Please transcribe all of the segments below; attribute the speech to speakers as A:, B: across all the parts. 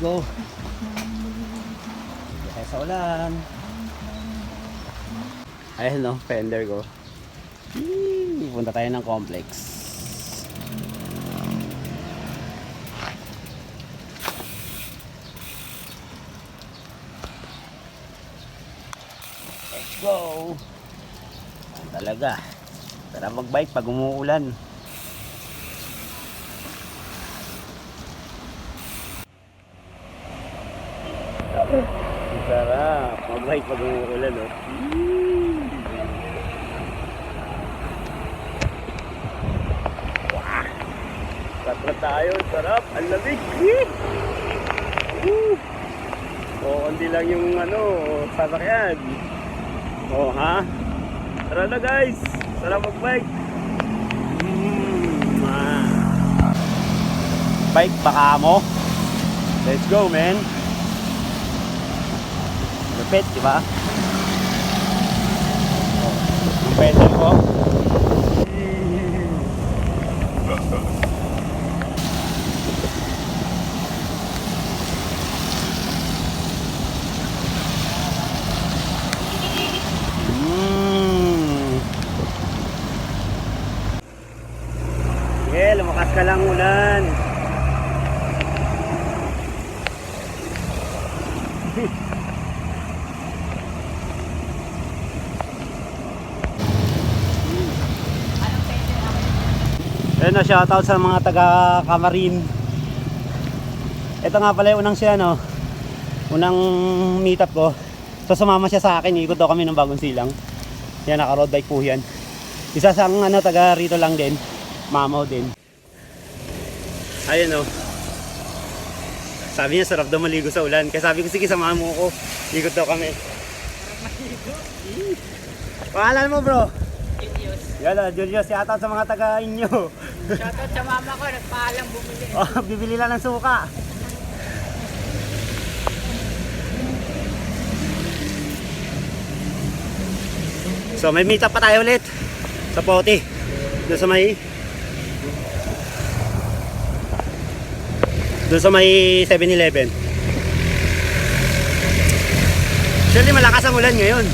A: go. Hindi tayo sa ulan. Ayun no, fender ko. Punta tayo ng complex. Let's go. Ayan talaga. Tara magbike pag umuulan. Sarap magbike pag umuulan, oh. Wow. Tatra tayo, sarap, ang lamig. O, hindi lang yung sasakyan. O, ha? Tara na guys, sarap magbike. Bike baka mo. Let's go, man. Lupit, di ba? Oh, yung pedal ko. Okay, lumakas ka lang ulan. Ayun na, shoutout sa mga taga Camarin. Ito nga pala yung unang siya, no? Unang meetup ko. So sumama siya sa akin, ikot daw kami ng Bagong Silang. Yan, naka road bike po yan. Isa sa taga rito lang din. Mamaw din. Ayun, no? Sabi niya sarap daw maligo sa ulan. Kaya sabi ko, sige samahan mo ako. Ikot daw kami.
B: Sarap maligo.
A: Pangalan mo, bro?
B: Julius.
A: Yan, Julius, shoutout sa mga taga inyo.
B: Shoutout sa mama ko, nagpaalam bumili.
A: Oh, bibili lang ng suka. So may meet up pa tayo ulit sa Pote. Doon sa may 7-Eleven. Actually malakas ang ulan ngayon.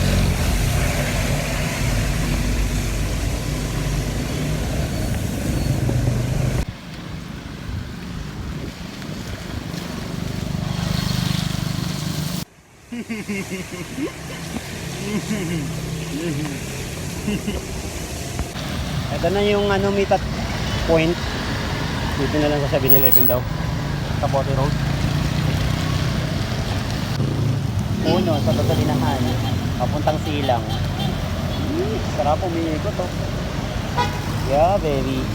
A: Ito na yung meet up point. Dito na lang sa 7-Eleven daw. Sa Pote Road. Uno sa Tatalinahan. Papuntang Silang. Sarap umiikot, oh. Yeah, baby.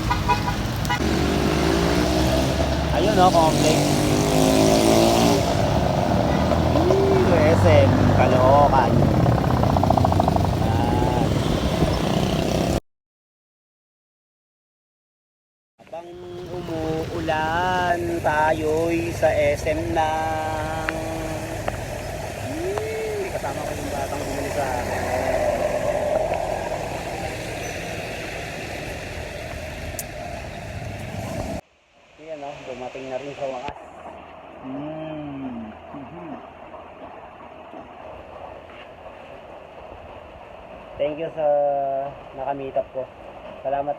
A: Ayun, oh, complex. SM, Caloocan. Habang umuulan, tayo'y sa SM ng kasama ko yung batang bumili sa akin. Yan, oh, dumating na rin sa wakas. Thank you sa naka-meet up ko. Salamat.